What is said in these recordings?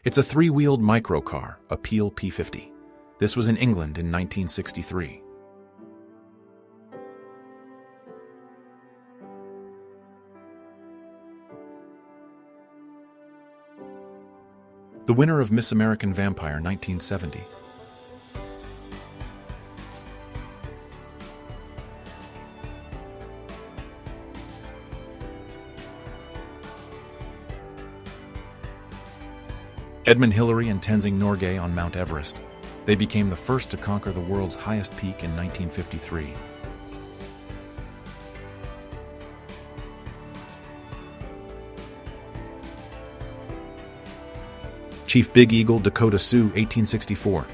It's a three-wheeled microcar, a Peel P50. This was in England in 1963. The winner of Miss American Vampire 1970. Edmund Hillary and Tenzing Norgay on Mount Everest. They became the first to conquer the world's highest peak in 1953. Chief Big Eagle Dakota Sioux, 1864.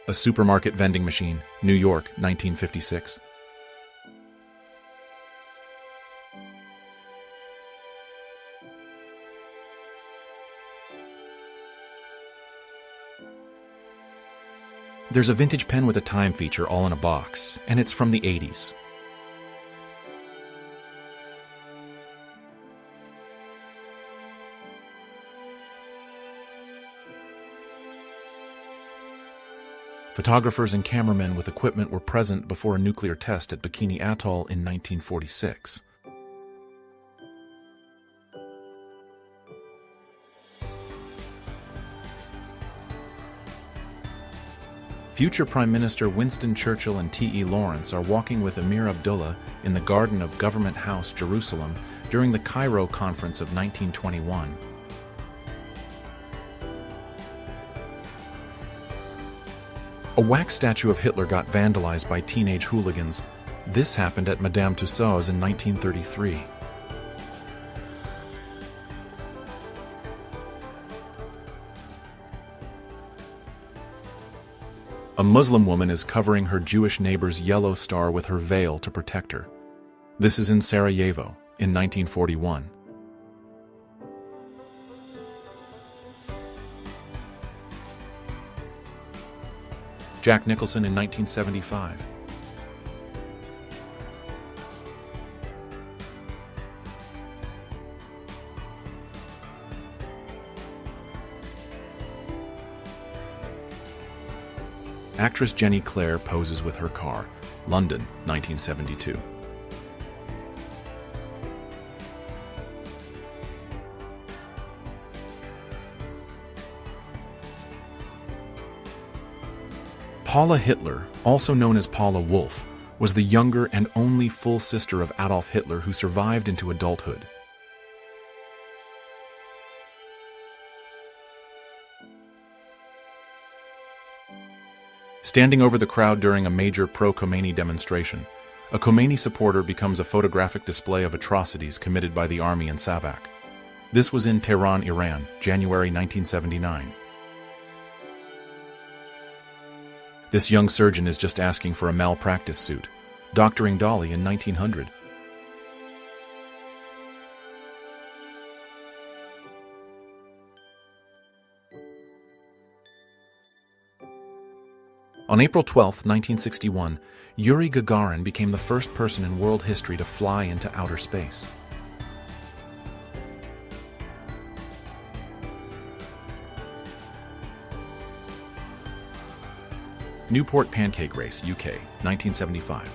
A supermarket vending machine, New York, 1956. There's a vintage pen with a time feature all in a box, and it's from the 80s. Photographers and cameramen with equipment were present before a nuclear test at Bikini Atoll in 1946. Future Prime Minister Winston Churchill and T.E. Lawrence are walking with Emir Abdullah in the garden of Government House, Jerusalem, during the Cairo Conference of 1921. A wax statue of Hitler got vandalized by teenage hooligans. This happened at Madame Tussauds in 1933. A Muslim woman is covering her Jewish neighbor's yellow star with her veil to protect her. This is in Sarajevo, in 1941. Jack Nicholson in 1975. Actress Jenny Clare poses with her car, London, 1972. Paula Hitler, also known as Paula Wolf, was the younger and only full sister of Adolf Hitler who survived into adulthood. Standing over the crowd during a major pro-Khomeini demonstration, a Khomeini supporter becomes a photographic display of atrocities committed by the army in Savak. This was in Tehran, Iran, January 1979. This young surgeon is just asking for a malpractice suit, doctoring Dolly in 1900. On April 12, 1961, Yuri Gagarin became the first person in world history to fly into outer space. Newport Pancake Race, UK, 1975.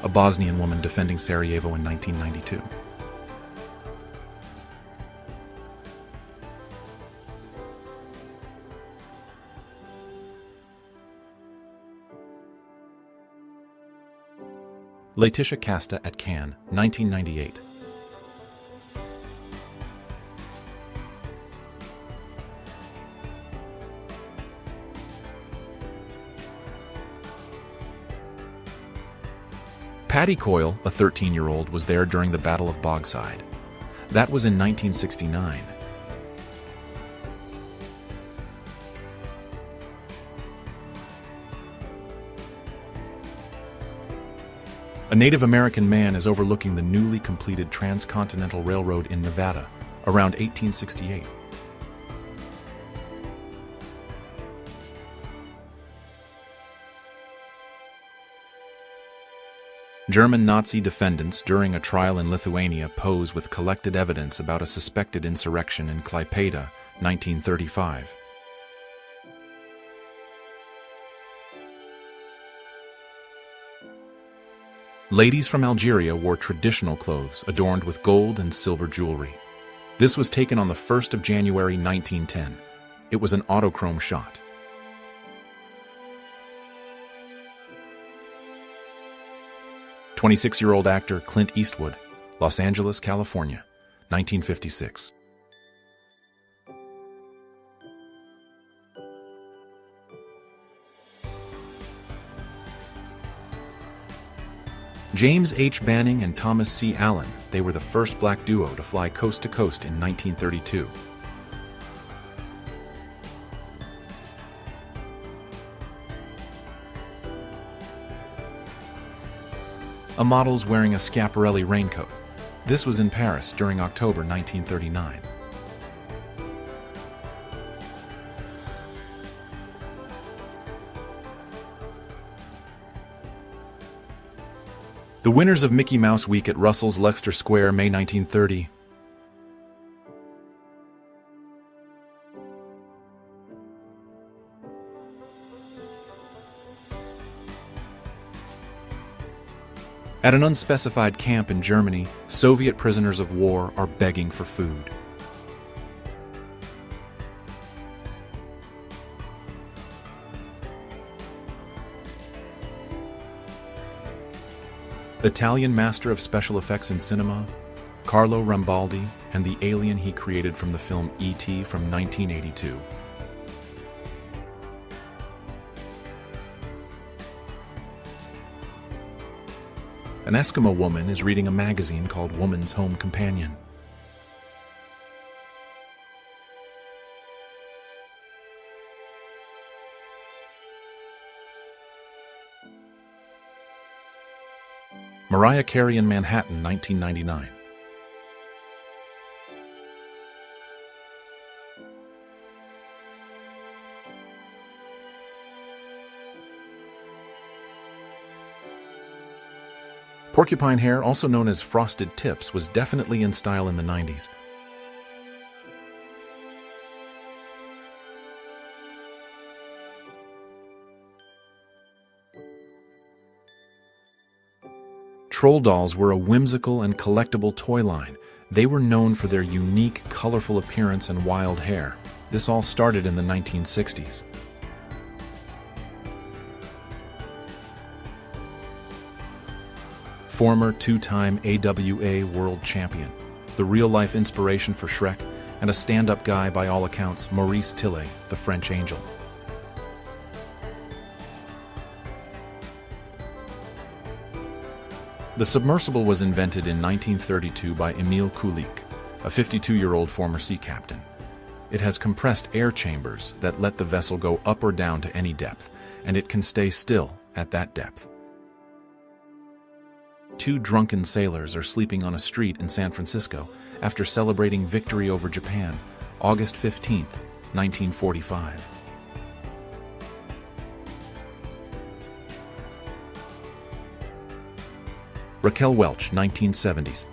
A Bosnian woman defending Sarajevo in 1992. Laetitia Casta at Cannes, 1998. Paddy Coyle, a 13-year-old, was there during the Battle of Bogside. That was in 1969. A Native American man is overlooking the newly completed Transcontinental Railroad in Nevada, around 1868. German Nazi defendants during a trial in Lithuania pose with collected evidence about a suspected insurrection in Klaipėda, 1935. Ladies from Algeria wore traditional clothes adorned with gold and silver jewelry. This was taken on the 1st of January 1910. It was an autochrome shot. "26-year-old actor Clint Eastwood, Los Angeles, California, 1956. James H. Banning and Thomas C. Allen, they were the first black duo to fly coast to coast in 1932. A model's wearing a Schiaparelli raincoat. This was in Paris during October 1939. The winners of Mickey Mouse Week at Russell's Leicester Square, May 1930. At an unspecified camp in Germany, Soviet prisoners of war are begging for food. Italian master of special effects in cinema, Carlo Rambaldi, and the alien he created from the film E.T. from 1982. An Eskimo woman is reading a magazine called Woman's Home Companion. Mariah Carey in Manhattan, 1999. Porcupine hair, also known as frosted tips, was definitely in style in the 90s. Troll dolls were a whimsical and collectible toy line. They were known for their unique, colorful appearance and wild hair. This all started in the 1960s. Former two-time AWA World Champion, the real-life inspiration for Shrek, and a stand-up guy by all accounts, Maurice Tillet, the French Angel. The submersible was invented in 1932 by Emil Kulik, a 52-year-old former sea captain. It has compressed air chambers that let the vessel go up or down to any depth, and it can stay still at that depth. Two drunken sailors are sleeping on a street in San Francisco after celebrating victory over Japan, August 15, 1945. Raquel Welch, 1970s.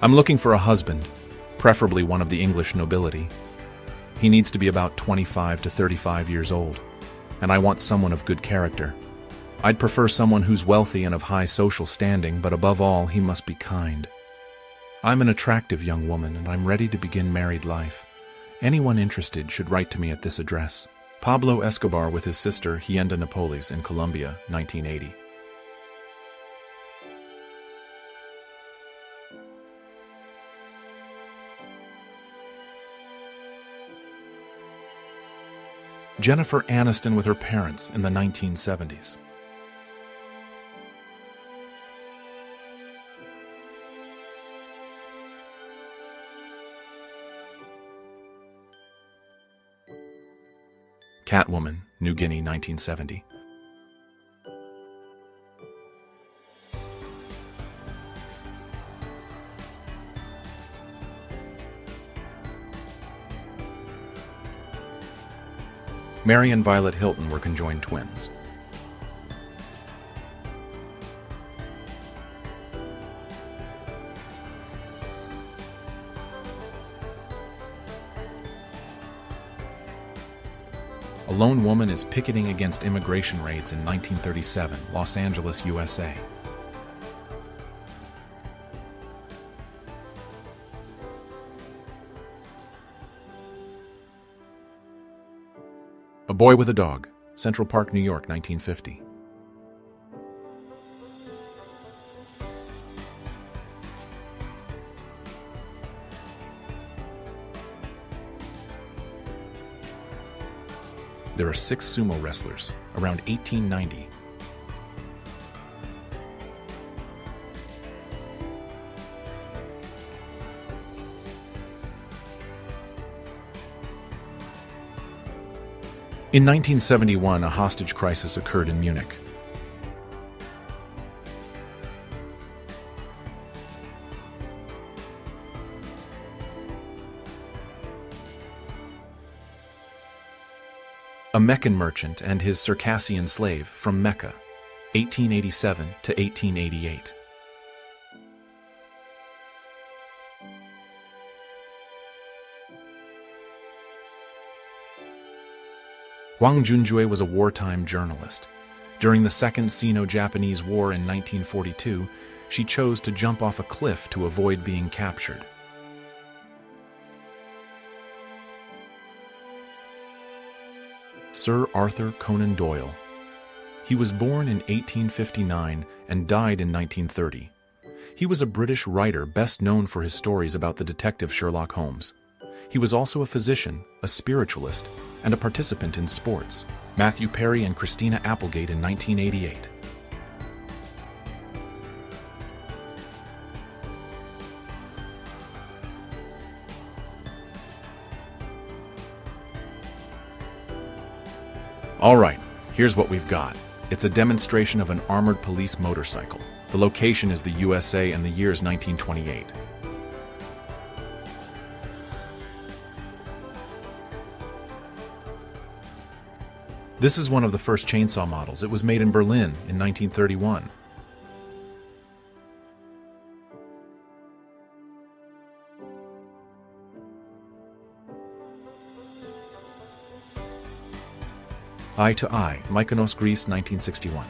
I'm looking for a husband, preferably one of the English nobility. He needs to be about 25 to 35 years old, and I want someone of good character. I'd prefer someone who's wealthy and of high social standing, but above all, he must be kind. I'm an attractive young woman, and I'm ready to begin married life. Anyone interested should write to me at this address. Pablo Escobar with his sister, Hienda Napoles, in Colombia, 1980. Jennifer Aniston with her parents in the 1970s. Catwoman, New Guinea, 1970. Mary and Violet Hilton were conjoined twins. A lone woman is picketing against immigration raids in 1937, Los Angeles, USA. A Boy with a Dog, Central Park, New York, 1950. There are 6 sumo wrestlers, around 1890. In 1971, a hostage crisis occurred in Munich. A Meccan merchant and his Circassian slave from Mecca, 1887 to 1888. Wang Junjue was a wartime journalist. During the Second Sino-Japanese War in 1942, she chose to jump off a cliff to avoid being captured. Sir Arthur Conan Doyle. He was born in 1859 and died in 1930. He was a British writer best known for his stories about the detective Sherlock Holmes. He was also a physician, a spiritualist, and a participant in sports. Matthew Perry and Christina Applegate in 1988. All right, here's what we've got. It's a demonstration of an armored police motorcycle. The location is the USA and the year is 1928. This is one of the first chainsaw models. It was made in Berlin in 1931. Eye to Eye, Mykonos, Greece, 1961.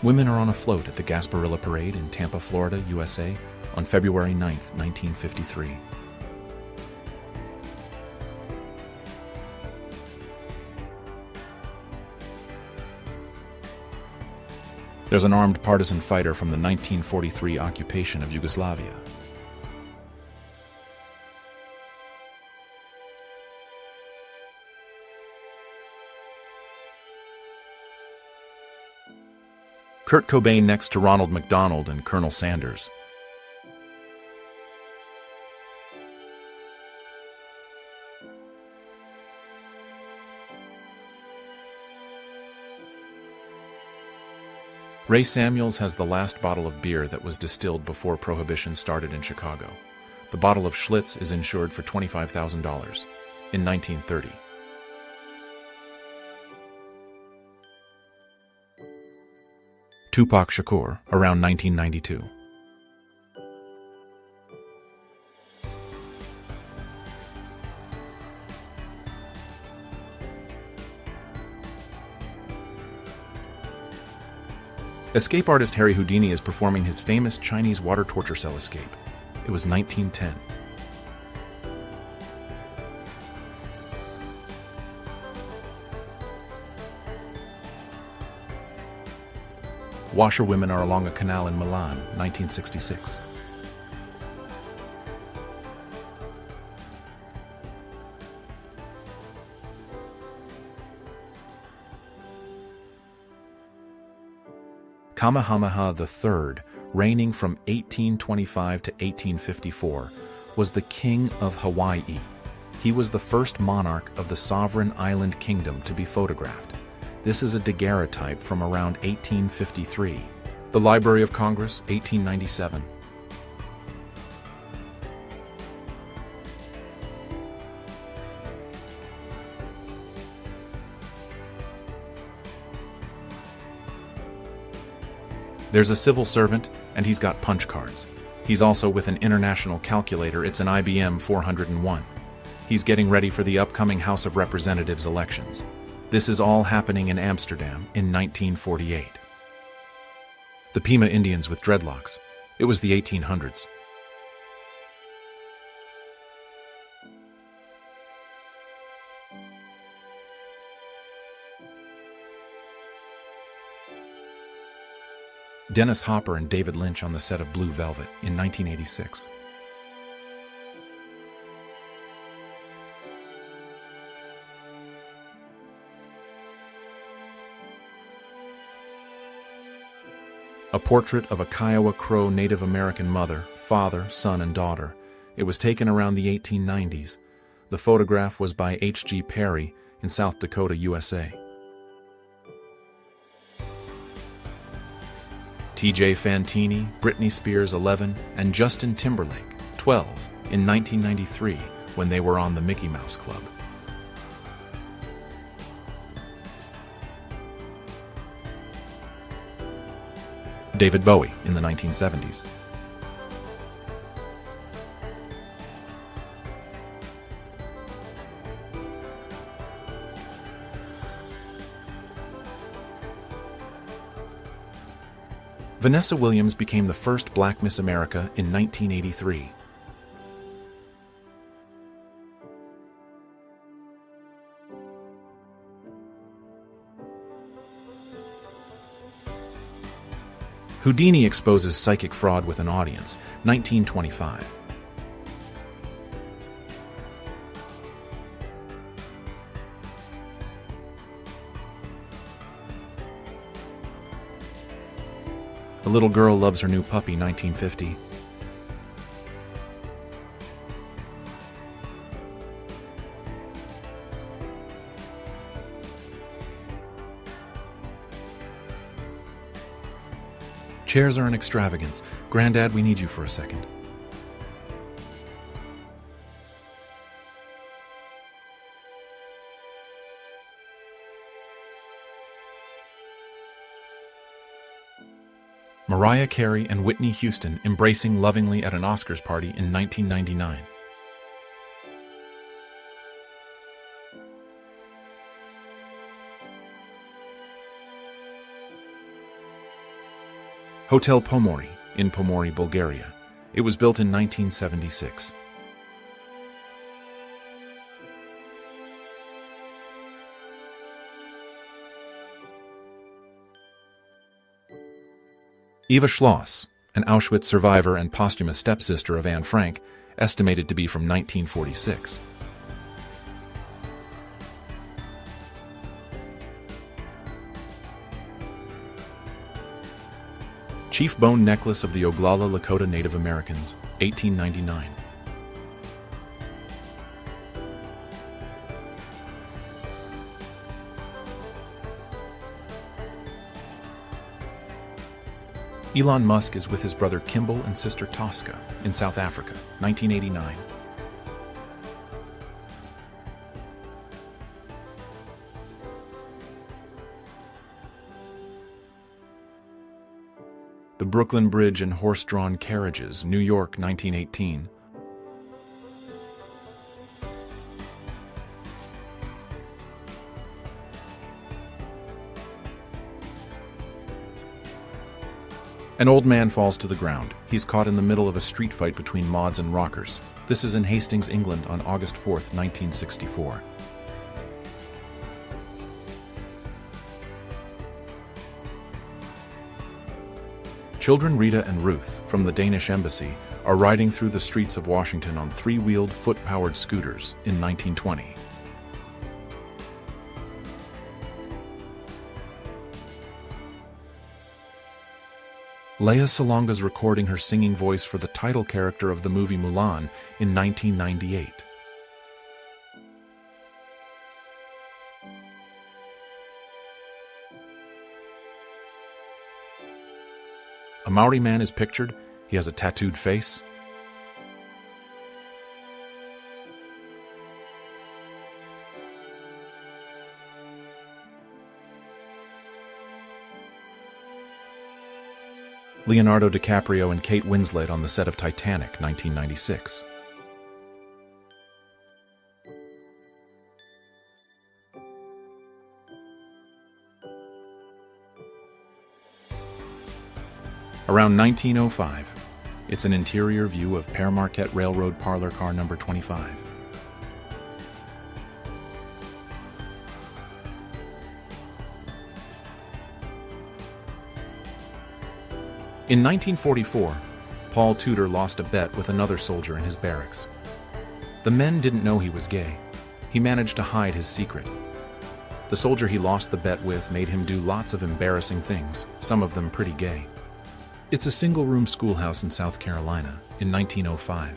Women are on a float at the Gasparilla Parade in Tampa, Florida, USA, on February 9, 1953. There's an armed partisan fighter from the 1943 occupation of Yugoslavia. Kurt Cobain next to Ronald McDonald and Colonel Sanders. Ray Samuels has the last bottle of beer that was distilled before Prohibition started in Chicago. The bottle of Schlitz is insured for $25,000 in 1930. Tupac Shakur, around 1992. Escape artist Harry Houdini is performing his famous Chinese water torture cell escape. It was 1910. Washerwomen are along a canal in Milan, 1966. Kamehameha III, reigning from 1825 to 1854, was the king of Hawaii. He was the first monarch of the sovereign island kingdom to be photographed. This is a daguerreotype from around 1853. The Library of Congress, 1897. There's a civil servant, and he's got punch cards. He's also with an international calculator. It's an IBM 401. He's getting ready for the upcoming House of Representatives elections. This is all happening in Amsterdam in 1948. The Pima Indians with dreadlocks. It was the 1800s. Dennis Hopper and David Lynch on the set of Blue Velvet in 1986. A portrait of a Kiowa Crow Native American mother, father, son, and daughter. It was taken around the 1890s. The photograph was by H.G. Perry in South Dakota, USA. T.J. Fantini, Britney Spears 11, and Justin Timberlake 12 in 1993 when they were on the Mickey Mouse Club. David Bowie in the 1970s. Vanessa Williams became the first Black Miss America in 1983. Houdini exposes psychic fraud with an audience, 1925. A little girl loves her new puppy, 1950. Chairs are an extravagance. Granddad, we need you for a second. Mariah Carey and Whitney Houston embracing lovingly at an Oscars party in 1999. Hotel Pomori in Pomori, Bulgaria. It was built in 1976. Eva Schloss, an Auschwitz survivor and posthumous stepsister of Anne Frank, estimated to be from 1946. Chief bone necklace of the Oglala Lakota Native Americans, 1899. Elon Musk is with his brother Kimball and sister Tosca in South Africa, 1989. The Brooklyn Bridge and horse-drawn carriages, New York, 1918. An old man falls to the ground. He's caught in the middle of a street fight between mods and rockers. This is in Hastings, England on August 4th, 1964. Children Rita and Ruth, from the Danish embassy, are riding through the streets of Washington on three-wheeled, foot-powered scooters in 1920. Lea Salonga's recording her singing voice for the title character of the movie Mulan in 1998. A Maori man is pictured. He has a tattooed face. Leonardo DiCaprio and Kate Winslet on the set of Titanic, 1996. Around 1905, it's an interior view of Père Marquette Railroad Parlor Car number 25. In 1944, Paul Tudor lost a bet with another soldier in his barracks. The men didn't know he was gay. He managed to hide his secret. The soldier he lost the bet with made him do lots of embarrassing things, some of them pretty gay. It's a single-room schoolhouse in South Carolina in 1905.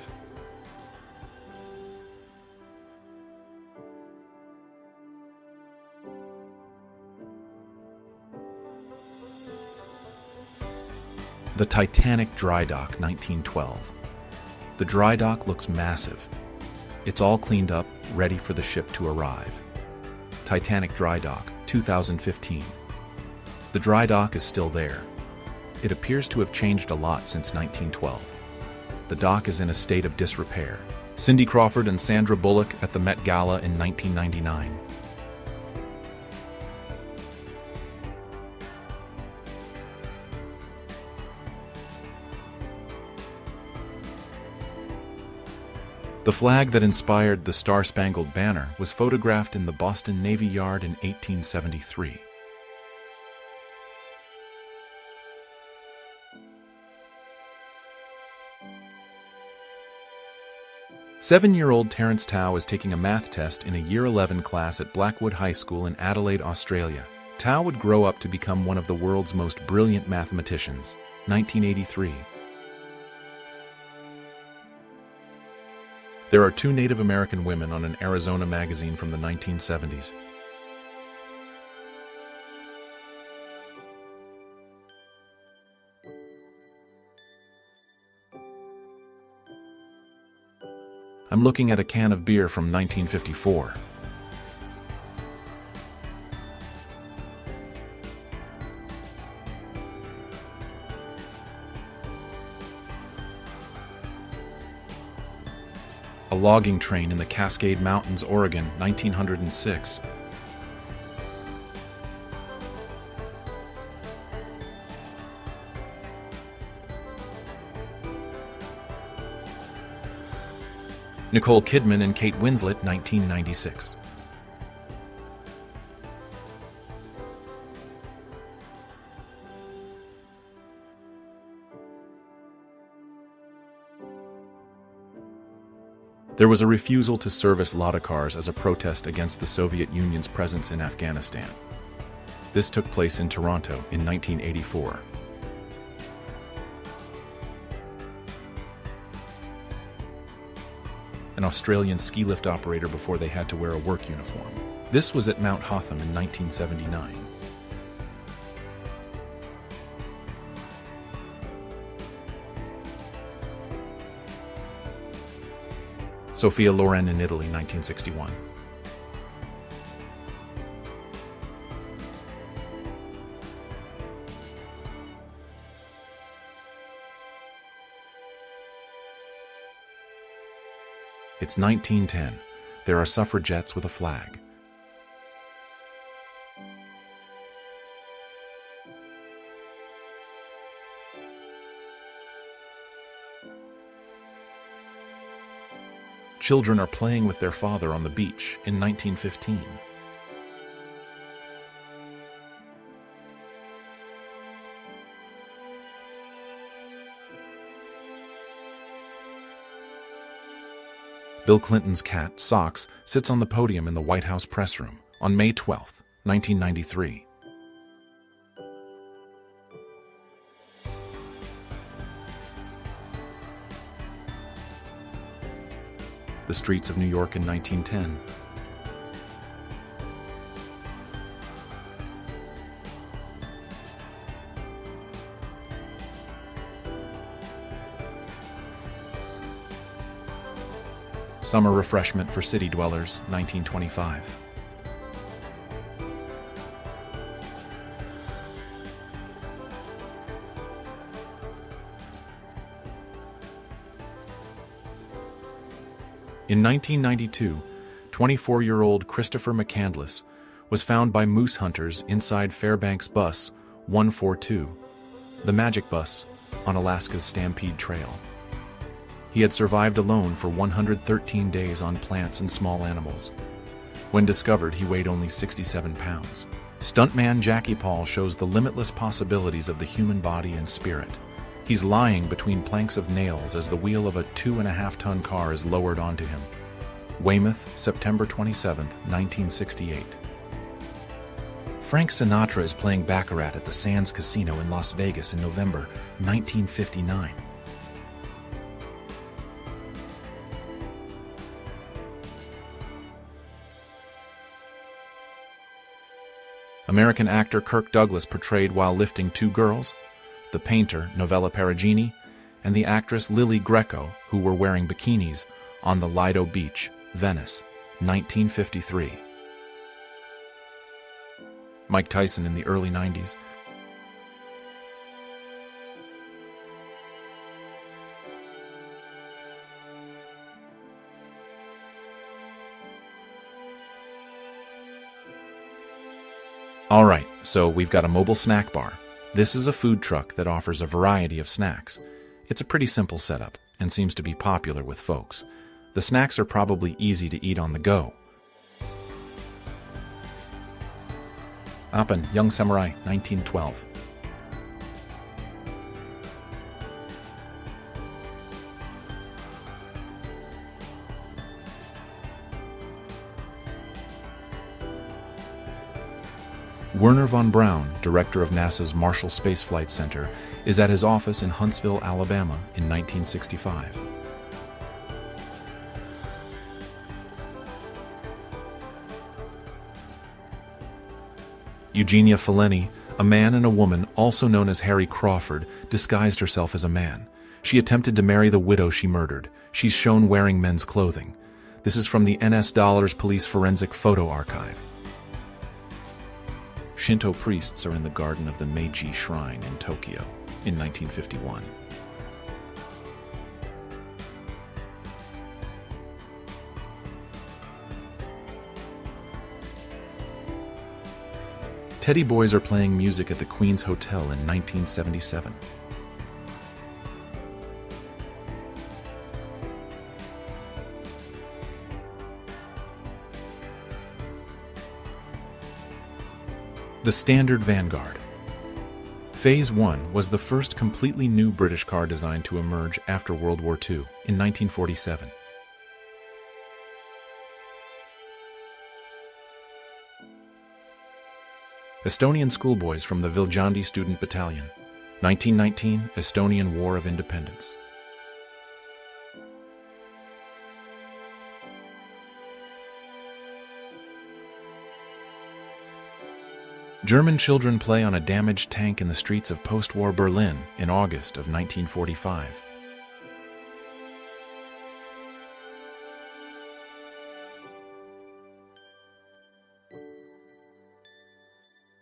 The Titanic Dry Dock, 1912. The dry dock looks massive. It's all cleaned up, ready for the ship to arrive. Titanic Dry Dock, 2015. The dry dock is still there. It appears to have changed a lot since 1912. The dock is in a state of disrepair. Cindy Crawford and Sandra Bullock at the Met Gala in 1999. The flag that inspired the Star-Spangled Banner was photographed in the Boston Navy Yard in 1873. Seven-year-old Terence Tao is taking a math test in a Year 11 class at Blackwood High School in Adelaide, Australia. Tao would grow up to become one of the world's most brilliant mathematicians. 1983. There are two Native American women on an Arizona magazine from the 1970s. I'm looking at a can of beer from 1954. A logging train in the Cascade Mountains, Oregon, 1906. Nicole Kidman and Kate Winslet, 1996. There was a refusal to service Lada cars as a protest against the Soviet Union's presence in Afghanistan. This took place in Toronto in 1984. An Australian ski lift operator before they had to wear a work uniform. This was at Mount Hotham in 1979. Sophia Loren in Italy, 1961. It's 1910. There are suffragettes with a flag. Children are playing with their father on the beach in 1915. Bill Clinton's cat, Socks, sits on the podium in the White House press room on May 12, 1993. The Streets of New York in 1910. Summer Refreshment for City Dwellers, 1925. In 1992, 24-year-old Christopher McCandless was found by moose hunters inside Fairbanks Bus 142, the Magic Bus, on Alaska's Stampede Trail. He had survived alone for 113 days on plants and small animals. When discovered, he weighed only 67 pounds. Stuntman Jackie Paul shows the limitless possibilities of the human body and spirit. He's lying between planks of nails as the wheel of a 2.5-ton car is lowered onto him. Weymouth, September 27, 1968. Frank Sinatra is playing baccarat at the Sands Casino in Las Vegas in November 1959. American actor Kirk Douglas portrayed while lifting two girls, the painter Novella Perugini and the actress Lily Greco, who were wearing bikinis, on the Lido Beach, Venice, 1953. Mike Tyson in the early 90s. All right, so we've got a mobile snack bar. This is a food truck that offers a variety of snacks. It's a pretty simple setup and seems to be popular with folks. The snacks are probably easy to eat on the go. Appen, Young Samurai, 1912. Werner von Braun, director of NASA's Marshall Space Flight Center, is at his office in Huntsville, Alabama in 1965. Eugenia Fellini, a man and a woman also known as Harry Crawford, disguised herself as a man. She attempted to marry the widow she murdered. She's shown wearing men's clothing. This is from the NS Dollars Police Forensic Photo Archive. Shinto priests are in the garden of the Meiji Shrine in Tokyo in 1951. Teddy Boys are playing music at the Queen's Hotel in 1977. The Standard Vanguard. Phase 1 was the first completely new British car design to emerge after World War II in 1947. Estonian schoolboys from the Viljandi Student Battalion. 1919 Estonian War of Independence. German children play on a damaged tank in the streets of post-war Berlin in August of 1945.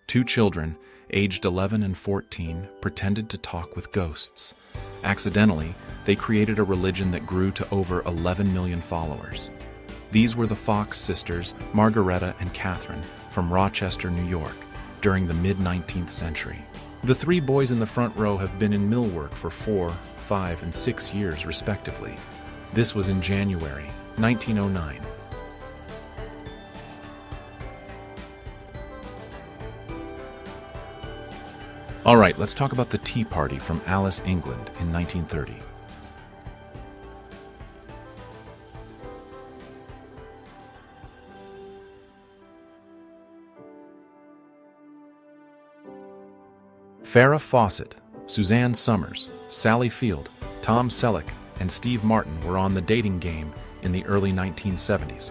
Two children, aged 11 and 14, pretended to talk with ghosts. Accidentally, they created a religion that grew to over 11 million followers. These were the Fox sisters, Margareta and Catherine, from Rochester, New York, during the mid-19th century. The three boys in the front row have been in millwork for 4, 5, and 6 years, respectively. This was in January 1909. All right, let's talk about the Tea Party from Alice, England in 1930. Farrah Fawcett, Suzanne Summers, Sally Field, Tom Selleck, and Steve Martin were on the dating game in the early 1970s.